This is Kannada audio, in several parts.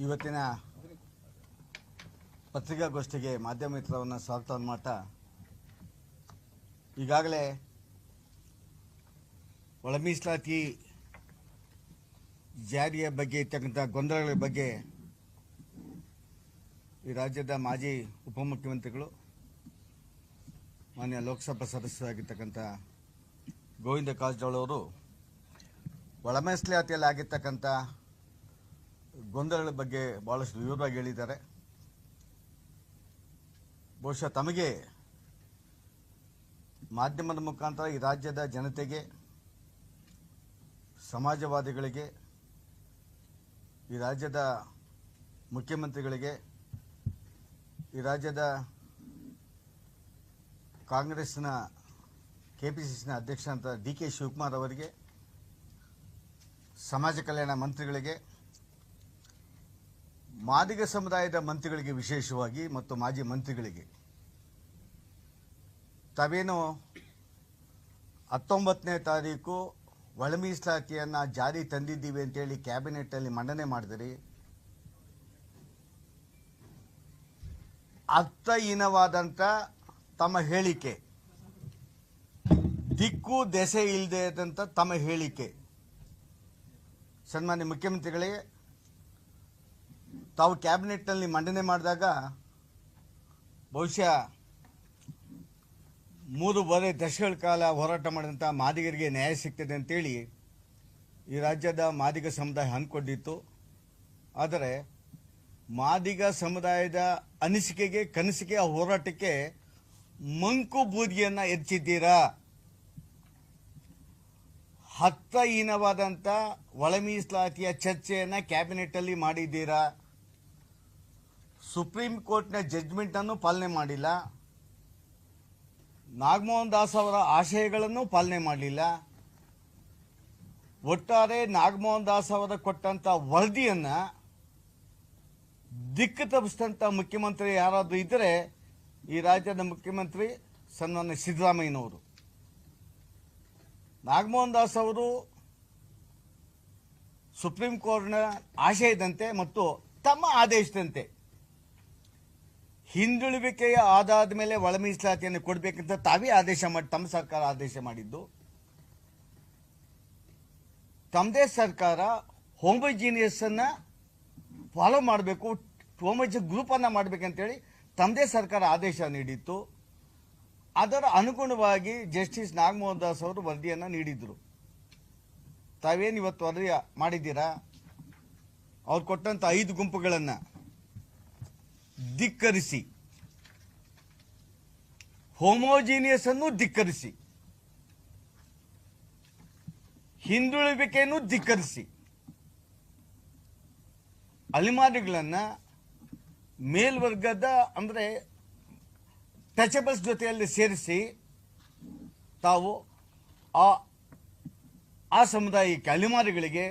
ಇವತ್ತಿನ ಪತ್ರಿಕಾಗೋಷ್ಠಿಗೆ ಮಾಧ್ಯಮ ಮಿತ್ರರನ್ನು ಸ್ವಾಗತವನ್ನು ಮಾಡ್ತಾ, ಈಗಾಗಲೇ ಒಳ ಮೀಸಲಾತಿ ಜಾರಿಯ ಬಗ್ಗೆ ಇರ್ತಕ್ಕಂಥ ಗೊಂದಲಗಳ ಬಗ್ಗೆ ಈ ರಾಜ್ಯದ ಮಾಜಿ ಉಪಮುಖ್ಯಮಂತ್ರಿಗಳು, ಮಾನ್ಯ ಲೋಕಸಭಾ ಸದಸ್ಯರಾಗಿರ್ತಕ್ಕಂಥ ಗೋವಿಂದ ಕಾರಜೋಳ ಅವರು ಒಳ ಮೀಸಲಾತಿಯಲ್ಲಿ ಆಗಿರ್ತಕ್ಕಂಥ ಗೊಂದಲಗಳ ಬಗ್ಗೆ ಬಹಳಷ್ಟು ವಿವರವಾಗಿ ಹೇಳಿದ್ದಾರೆ. ಬಹುಶಃ ತಮಗೆ ಮಾಧ್ಯಮದ ಮುಖಾಂತರ ಈ ರಾಜ್ಯದ ಜನತೆಗೆ, ಸಮಾಜವಾದಿಗಳಿಗೆ, ಈ ರಾಜ್ಯದ ಮುಖ್ಯಮಂತ್ರಿಗಳಿಗೆ, ಈ ರಾಜ್ಯದ ಕಾಂಗ್ರೆಸ್ನ ಕೆಪಿಸಿಸಿನ ಅಧ್ಯಕ್ಷ ಅಂತ ಡಿ.ಕೆ. ಶಿವಕುಮಾರ್ ಅವರಿಗೆ, ಸಮಾಜ ಕಲ್ಯಾಣ ಮಂತ್ರಿಗಳಿಗೆ, ಮಾದಿಗ ಸಮುದಾಯದ ಮಂತ್ರಿಗಳಿಗೆ ವಿಶೇಷವಾಗಿ ಮತ್ತು ಮಾಜಿ ಮಂತ್ರಿಗಳಿಗೆ ತಾವೇನು 19ನೇ ತಾರೀಕು ಒಳ ಮೀಸಲಾತಿಯನ್ನು ಜಾರಿ ತಂದಿದ್ದೀವಿ ಅಂತೇಳಿ ಕ್ಯಾಬಿನೆಟ್ಟಲ್ಲಿ ಮಂಡನೆ ಮಾಡಿದಿರಿ. ಅರ್ಥಹೀನವಾದಂಥ ತಮ್ಮ ಹೇಳಿಕೆ, ದಿಕ್ಕು ದೆಸೆ ಇಲ್ಲದೆ ಇದ್ದಂಥ ತಮ್ಮ ಹೇಳಿಕೆ, ಸನ್ಮಾನ್ಯ ಮುಖ್ಯಮಂತ್ರಿಗಳೇ, ತಾವು ಕ್ಯಾಬಿನೆಟ್ನಲ್ಲಿ ಮಂಡನೆ ಮಾಡಿದಾಗ ಬಹುಶಃ 3.5 ದಶಕಗಳ ಕಾಲ ಹೋರಾಟ ಮಾಡಿದಂಥ ಮಾದಿಗರಿಗೆ ನ್ಯಾಯ ಸಿಗ್ತದೆ ಅಂತೇಳಿ ಈ ರಾಜ್ಯದ ಮಾದಿಗ ಸಮುದಾಯ ಅಂದ್ಕೊಂಡಿತ್ತು. ಆದರೆ ಮಾದಿಗ ಸಮುದಾಯದ ಅನಿಸಿಕೆಗೆ, ಕನಸಿಗೆ, ಆ ಹೋರಾಟಕ್ಕೆ ಮಂಕು ಬೂದಿಯನ್ನು ಎಚ್ಚಿದ್ದೀರಾ. ಅರ್ಥಹೀನವಾದಂಥ ಒಳ ಮೀಸಲಾತಿಯ ಚರ್ಚೆಯನ್ನು ಕ್ಯಾಬಿನೆಟ್ಟಲ್ಲಿ ಮಾಡಿದ್ದೀರಾ. ಸುಪ್ರೀಂ ಕೋರ್ಟ್ನ ಜಡ್ಜ್ಮೆಂಟನ್ನು ಪಾಲನೆ ಮಾಡಿಲ್ಲ. ನಾಗಮೋಹನ್ ದಾಸ್ ಅವರ ಆಶಯಗಳನ್ನು ಪಾಲನೆ ಮಾಡಲಿಲ್ಲ. ಒಟ್ಟಾರೆ ನಾಗಮೋಹನ್ ದಾಸ್ ಅವರ ಕೊಟ್ಟಂತ ವರದಿಯನ್ನು ದಿಕ್ಕು ತಪ್ಪಿಸಿದಂಥ ಮುಖ್ಯಮಂತ್ರಿ ಯಾರಾದರೂ ಇದ್ದರೆ ಈ ರಾಜ್ಯದ ಮುಖ್ಯಮಂತ್ರಿ ಸನ್ಮಾನ್ಯ ಸಿದ್ದರಾಮಯ್ಯನವರು. ನಾಗಮೋಹನ್ ದಾಸ್ ಅವರು ಸುಪ್ರೀಂ ಕೋರ್ಟ್ನ ಆಶಯದಂತೆ ಮತ್ತು ತಮ್ಮ ಆದೇಶದಂತೆ ಹಿಂದುಳಿವಿಕೆಯ ಆಧಾರದ ಮೇಲೆ ಒಳ ಮೀಸಲಾತಿಯನ್ನು ಕೊಡಬೇಕಂತ ತಾವೇ ಆದೇಶ ಮಾಡಿ, ತಮ್ಮ ಸರ್ಕಾರ ಆದೇಶ ಮಾಡಿದ್ದು. ತಮ್ಮದೇ ಸರ್ಕಾರ ಹೋಮೋಜಿನಿಯಸ್ ಅನ್ನ ಫಾಲೋ ಮಾಡಬೇಕು, ಹೋಮೋಜಿನಿಯಸ್ ಗ್ರೂಪ್ ಅನ್ನ ಮಾಡಬೇಕಂತೇಳಿ ತಮ್ಮದೇ ಸರ್ಕಾರ ಆದೇಶ ನೀಡಿತ್ತು. ಅದರ ಅನುಗುಣವಾಗಿ ಜಸ್ಟಿಸ್ ನಾಗಮೋಹನ್ ದಾಸ್ ಅವರು ವರದಿಯನ್ನು ನೀಡಿದ್ರು. ತಾವೇನು ಇವತ್ತು ವರದಿ ಮಾಡಿದ್ದೀರಾ? ಅವ್ರು ಕೊಟ್ಟಂತ 5 ಗುಂಪುಗಳನ್ನು ಧಿಕ್ಕರಿಸಿ, ಹೋಮೋಜಿನಿಯಸ್ ಅನ್ನು ಧಿಕ್ಕರಿಸಿ, ಹಿಂದುಳಿವಿಕೆಯನ್ನು ಧಿಕ್ಕರಿಸಿ, ಅಲಿಮಾರಿಗಳನ್ನ ಮೇಲ್ವರ್ಗದ ಅಂದ್ರೆ ಟಚಬಲ್ಸ್ ಜೊತೆಯಲ್ಲಿ ಸೇರಿಸಿ ತಾವು ಆ ಸಮುದಾಯಕ್ಕೆ, ಅಲಿಮಾರಿಗಳಿಗೆ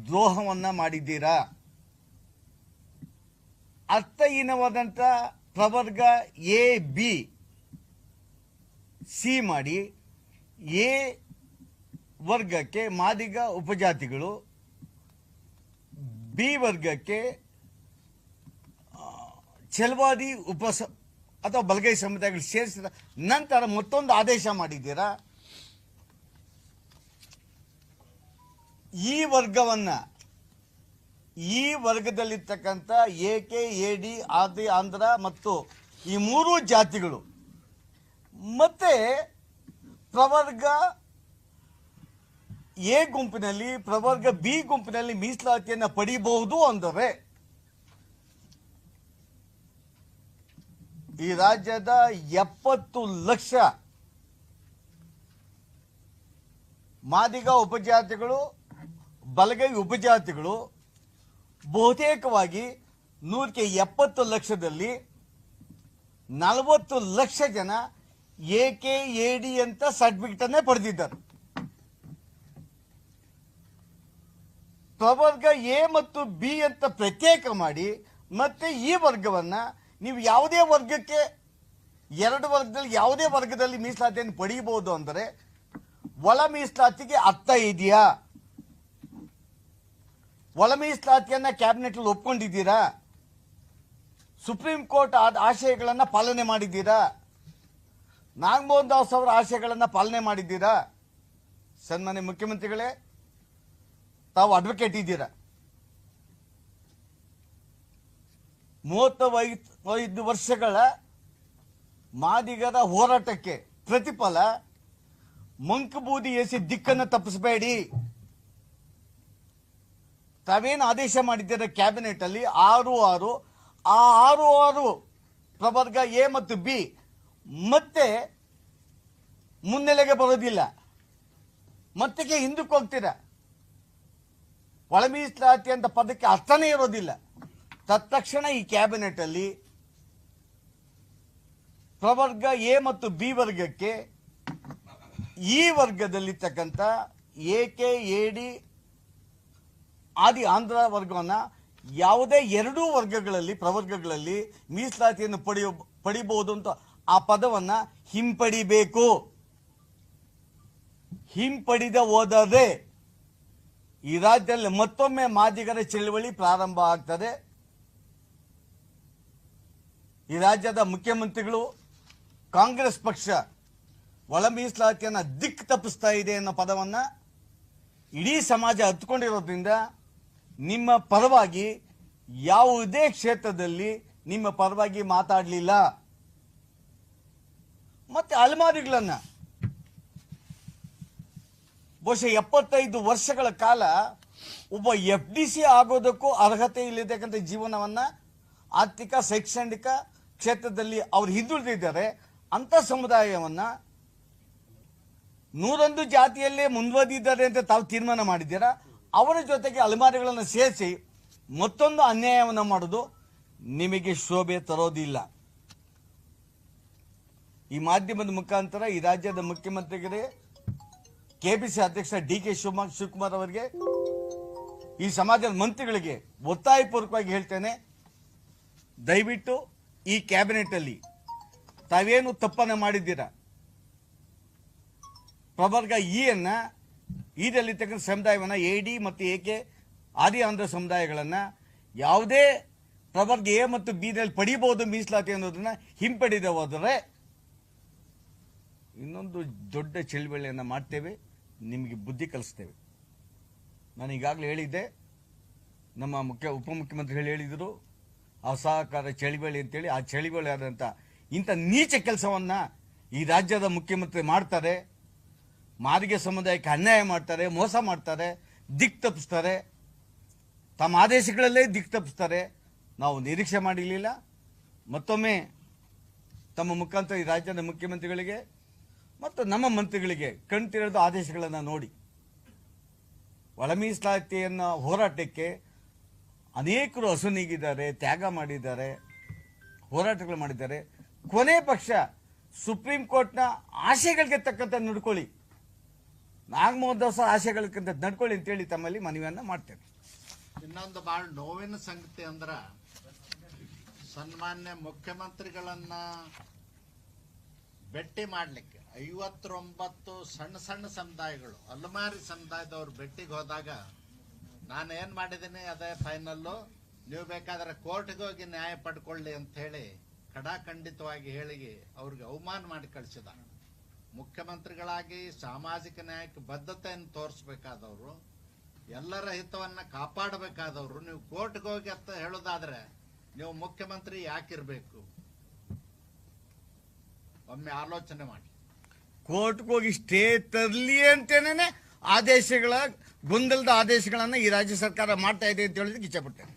ದ್ರೋಹವನ್ನ ಮಾಡಿದ್ದೀರಾ. ಅರ್ಥಹೀನವಾದಂಥ ಪ್ರವರ್ಗ ಎ, ಬಿ, ಸಿ ಮಾಡಿ ಎ ವರ್ಗಕ್ಕೆ ಮಾದಿಗ ಉಪಜಾತಿಗಳು, ಬಿ ವರ್ಗಕ್ಕೆ ಛಲವಾದಿ ಅಥವಾ ಬಲಗೈ ಸಮುದಾಯಗಳು ಸೇರಿಸಿದ ನಂತರ ಮತ್ತೊಂದು ಆದೇಶ ಮಾಡಿದ್ದೀರಾ. ಈ ವರ್ಗದಲ್ಲಿರ್ತಕ್ಕಂಥ ಎ.ಕೆ, ಎ.ಡಿ, ಆದಿ, ಆಂಧ್ರ ಮತ್ತು ಈ 3 ಜಾತಿಗಳು ಮತ್ತೆ ಪ್ರವರ್ಗ ಎ ಗುಂಪಿನಲ್ಲಿ, ಪ್ರವರ್ಗ ಬಿ ಗುಂಪಿನಲ್ಲಿ ಮೀಸಲಾತಿಯನ್ನು ಪಡೆಯಬಹುದು ಅಂದರೆ ಈ ರಾಜ್ಯದ 70 ಲಕ್ಷ ಮಾದಿಗ ಉಪಜಾತಿಗಳು, ಬಲಗೈ ಉಪಜಾತಿಗಳು ಬಹುತೇಕವಾಗಿ 170 ಲಕ್ಷದಲ್ಲಿ 40 ಲಕ್ಷ ಜನ ಎ.ಕೆ, ಎ.ಡಿ ಅಂತ ಸರ್ಟಿಫಿಕೇಟ್ ಅನ್ನೇ ಪಡೆದಿದ್ದಾರೆ. ಪ್ರವರ್ಗ ಎ ಮತ್ತು ಬಿ ಅಂತ ಪ್ರತ್ಯೇಕ ಮಾಡಿ ಮತ್ತೆ ಈ ವರ್ಗವನ್ನ ನೀವು ಯಾವುದೇ ವರ್ಗಕ್ಕೆ, 2 ವರ್ಗದಲ್ಲಿ ಯಾವುದೇ ವರ್ಗದಲ್ಲಿ ಮೀಸಲಾತಿಯನ್ನು ಪಡೆಯಬಹುದು ಅಂದರೆ ಒಳ ಮೀಸಲಾತಿಗೆ ಅರ್ಥ ಇದೆಯಾ? ಒಳ ಮೀಸಲಾತಿಯನ್ನ ಕ್ಯಾಬಿನೆಟ್ ಅಲ್ಲಿ ಒಪ್ಕೊಂಡಿದ್ದೀರಾ? ಸುಪ್ರೀಂ ಕೋರ್ಟ್ ಆಶಯಗಳನ್ನ ಪಾಲನೆ ಮಾಡಿದ್ದೀರಾ? ನಾಗಮೋಹನ್ ದಾಸ್ ಅವರ ಆಶಯಗಳನ್ನ ಪಾಲನೆ ಮಾಡಿದ್ದೀರಾ? ಸನ್ಮಾನ್ಯ ಮುಖ್ಯಮಂತ್ರಿಗಳೇ, ತಾವು ಅಡ್ವೊಕೇಟ್ ಇದ್ದೀರಾ. 35 ವರ್ಷಗಳ ಮಾದಿಗರ ಹೋರಾಟಕ್ಕೆ ಪ್ರತಿಫಲ ಮಂಕುಬೂದಿ ಎಸಿ ದಿಕ್ಕನ್ನು ತಪ್ಪಿಸಬೇಡಿ. ತಾವೇನು ಆದೇಶ ಮಾಡಿದ್ದೀರ ಕ್ಯಾಬಿನೆಟ್ ಅಲ್ಲಿ 6-6 ಆ 6-6 ಪ್ರವರ್ಗ ಎ ಮತ್ತು ಬಿ ಮತ್ತೆ ಮುನ್ನೆಲೆಗೆ ಬರೋದಿಲ್ಲ. ಮತ್ತೆ ಹಿಂದಕ್ಕೆ ಹೋಗ್ತೀರಾ. ಒಳ ಮೀಸಲಾತಿ ಅಂತ ಪದಕ್ಕೆ ಅರ್ಥನೇ ಇರೋದಿಲ್ಲ. ತತ್ಕ್ಷಣ ಈ ಕ್ಯಾಬಿನೆಟ್ ಅಲ್ಲಿ ಪ್ರವರ್ಗ ಎ ಮತ್ತು ಬಿ ವರ್ಗಕ್ಕೆ ಈ ವರ್ಗದಲ್ಲಿರ್ತಕ್ಕಂಥ ಎಕೆ ಎಡಿ ಆದಿ ಆಂಧ್ರ ವರ್ಗವನ್ನ ಯಾವುದೇ 2 ವರ್ಗಗಳಲ್ಲಿ ಪ್ರವರ್ಗಗಳಲ್ಲಿ ಮೀಸಲಾತಿಯನ್ನು ಪಡಿಬಹುದು ಅಂತ ಆ ಪದವನ್ನ ಹಿಂಪಡಿಬೇಕು. ಹಿಂಪಡಿದ ಹೋದರೆ ಈ ರಾಜ್ಯದಲ್ಲಿ ಮತ್ತೊಮ್ಮೆ ಮಾದಿಗರ ಚಳವಳಿ ಪ್ರಾರಂಭ ಆಗ್ತದೆ. ಈ ರಾಜ್ಯದ ಮುಖ್ಯಮಂತ್ರಿಗಳು ಕಾಂಗ್ರೆಸ್ ಪಕ್ಷ ಒಳ ಮೀಸಲಾತಿಯನ್ನ ದಿಕ್ಕು ತಪ್ಪಿಸ್ತಾ ಇದೆ ಅನ್ನೋ ಪದವನ್ನ ಇಡೀ ಸಮಾಜ ಹತ್ಕೊಂಡಿರೋದ್ರಿಂದ ನಿಮ್ಮ ಪರವಾಗಿ ಯಾವುದೇ ಕ್ಷೇತ್ರದಲ್ಲಿ ನಿಮ್ಮ ಪರವಾಗಿ ಮಾತಾಡಲಿಲ್ಲ. ಮತ್ತೆ ಅಲೆಮಾರಿಗಳನ್ನ ಬಹುಶಃ 75 ವರ್ಷಗಳ ಕಾಲ ಒಬ್ಬ FDC ಆಗೋದಕ್ಕೂ ಅರ್ಹತೆ ಇಲ್ಲತಕ್ಕಂಥ ಜೀವನವನ್ನ ಆರ್ಥಿಕ ಶೈಕ್ಷಣಿಕ ಕ್ಷೇತ್ರದಲ್ಲಿ ಅವರು ಹಿಂದುಳಿದಿದ್ದಾರೆ. ಅಂತ ಸಮುದಾಯವನ್ನ 101 ಜಾತಿಯಲ್ಲೇ ಮುಂದುವರಿದಿದ್ದಾರೆ ಅಂತ ತಾವು ತೀರ್ಮಾನ ಮಾಡಿದ್ದೀರಾ. ಅವರ ಜೊತೆಗೆ ಅಲೆಮಾರಿಗಳನ್ನು ಸೇರಿಸಿ ಮತ್ತೊಂದು ಅನ್ಯಾಯವನ್ನು ಮಾಡೋದು ನಿಮಗೆ ಶೋಭೆ ತರೋದಿಲ್ಲ. ಈ ಮಾಧ್ಯಮದ ಮುಖಾಂತರ ಈ ರಾಜ್ಯದ ಮುಖ್ಯಮಂತ್ರಿಗಳಿಗೆ, ಕೆಪಿಸಿ ಅಧ್ಯಕ್ಷ DK ಶಿವಕುಮಾರ್ ಅವರಿಗೆ, ಈ ಸಮಾಜದ ಮಂತ್ರಿಗಳಿಗೆ ಒತ್ತಾಯಪೂರ್ವಕವಾಗಿ ಹೇಳ್ತೇನೆ, ದಯವಿಟ್ಟು ಈ ಕ್ಯಾಬಿನೆಟ್ ಅಲ್ಲಿ ತಾವೇನು ತಪ್ಪನ್ನು ಮಾಡಿದ್ದೀರಾ, ಪ್ರವರ್ಗ ಇಯನ್ನ ಇದರಲ್ಲಿರ್ತಕ್ಕಂಥ ಸಮುದಾಯವನ್ನ ಎಡಿ ಮತ್ತು ಎಕೆ ಆದಿ ಆಂಧ್ರ ಸಮುದಾಯಗಳನ್ನ ಯಾವುದೇ ಪ್ರವರ್ಗ ಎ ಮತ್ತು ಬಿ ನಲ್ಲಿ ಪಡಿಬಹುದು ಮೀಸಲಾತಿ ಅನ್ನೋದನ್ನ ಹಿಂಪಡೆದ ಹೋದರೆ ಇನ್ನೊಂದು ದೊಡ್ಡ ಚಳವಳಿಯನ್ನು ಮಾಡ್ತೇವೆ, ನಿಮಗೆ ಬುದ್ಧಿ ಕಲಿಸ್ತೇವೆ. ನಾನು ಈಗಾಗಲೇ ಹೇಳಿದ್ದೆ, ನಮ್ಮ ಉಪಮುಖ್ಯಮಂತ್ರಿಗಳು ಹೇಳಿದರು ಅಸಹಕಾರ ಚಳವಳಿ ಅಂತೇಳಿ. ಆ ಚಳವಳಿ ಆದಂಥ ಇಂಥ ನೀಚ ಕೆಲಸವನ್ನ ಈ ರಾಜ್ಯದ ಮುಖ್ಯಮಂತ್ರಿ ಮಾಡ್ತಾರೆ. ಮಾದಿಗ ಸಮುದಾಯಕ್ಕೆ ಅನ್ಯಾಯ ಮಾಡ್ತಾರೆ, ಮೋಸ ಮಾಡ್ತಾರೆ, ದಿಕ್ಕು ತಪ್ಪಿಸ್ತಾರೆ, ತಮ್ಮ ಆದೇಶಗಳಲ್ಲೇ ದಿಕ್ಕು ತಪ್ಪಿಸ್ತಾರೆ. ನಾವು ನಿರೀಕ್ಷೆ ಮಾಡಿರಲಿಲ್ಲ. ಮತ್ತೊಮ್ಮೆ ತಮ್ಮ ಮುಖಾಂತರ ಈ ರಾಜ್ಯದ ಮುಖ್ಯಮಂತ್ರಿಗಳಿಗೆ ಮತ್ತು ನಮ್ಮ ಮಂತ್ರಿಗಳಿಗೆ ಕಣ್ತಿರೋದು ಆದೇಶಗಳನ್ನು ನೋಡಿ ಒಳ ಮೀಸಲಾತಿಯನ್ನು ಹೋರಾಟಕ್ಕೆ ಅನೇಕರು ಹಸುನೀಗಿದ್ದಾರೆ, ತ್ಯಾಗ ಮಾಡಿದ್ದಾರೆ, ಹೋರಾಟಗಳು ಮಾಡಿದ್ದಾರೆ. ಕೊನೆ ಪಕ್ಷ ಸುಪ್ರೀಂ ಕೋರ್ಟ್ನ ಆಶಯಗಳಿಗೆ ತಕ್ಕಂತೆ ನಡ್ಕೊಳ್ಳಿ, ನಾಗಮೋಹನ್ ದಾಸ್ ಆಶಯಗಳಕ್ಕಂತ ನಡ್ಕೊಳ್ಳಿ ಅಂತೇಳಿ ತಮ್ಮಲ್ಲಿ ಮನವಿಯನ್ನ ಮಾಡ್ತೇನೆ. ಇನ್ನೊಂದು ಬಹಳ ನೋವಿನ ಸಂಗತಿ ಅಂದ್ರ, ಸನ್ಮಾನ್ಯ ಮುಖ್ಯಮಂತ್ರಿಗಳನ್ನ ಭೇಟಿ ಮಾಡ್ಲಿಕ್ಕೆ 59 ಸಣ್ಣ ಸಣ್ಣ ಸಮುದಾಯಗಳು, ಅಲೆಮಾರಿ ಸಮುದಾಯದವ್ರು ಭೇಟಿಗೆ ಹೋದಾಗ ನಾನು ಏನ್ ಮಾಡಿದ್ದೀನಿ ಅದೇ ಫೈನಲ್ಲು, ನೀವು ಬೇಕಾದ್ರೆ ಕೋರ್ಟ್ಗೆ ಹೋಗಿ ನ್ಯಾಯ ಪಡ್ಕೊಳ್ಳಿ ಅಂತ ಹೇಳಿ ಖಡಾಖಂಡಿತವಾಗಿ ಹೇಳಿ ಅವ್ರಿಗೆ ಅವಮಾನ ಮಾಡಿ ಕಳಿಸಿದ. ಮುಖ್ಯಮಂತ್ರಿಗಳಾಗಿ ಸಾಮಾಜಿಕ ನ್ಯಾಯಕ್ಕೆ ಬದ್ಧತೆಯನ್ನು ತೋರಿಸಬೇಕಾದವರು, ಎಲ್ಲರ ಹಿತವನ್ನ ಕಾಪಾಡಬೇಕಾದವರು, ನೀವು ಕೋರ್ಟ್ಗೆ ಹೋಗಿ ಅಂತ ಹೇಳೋದಾದ್ರೆ ನೀವು ಮುಖ್ಯಮಂತ್ರಿ ಯಾಕಿರ್ಬೇಕು? ಒಮ್ಮೆ ಆಲೋಚನೆ ಮಾಡಿ. ಕೋರ್ಟ್ಗೆ ಹೋಗಿ ಸ್ಟೇ ತರಲಿ ಅಂತೇನೆ ಆದೇಶಗಳ ಗೊಂದಲದ ಆದೇಶಗಳನ್ನ ಈ ರಾಜ್ಯ ಸರ್ಕಾರ ಮಾಡ್ತಾ ಇದೆ ಅಂತ ಹೇಳೋದಕ್ಕೆ ಇಚ್ಛೆಪಡ್ತೇನೆ.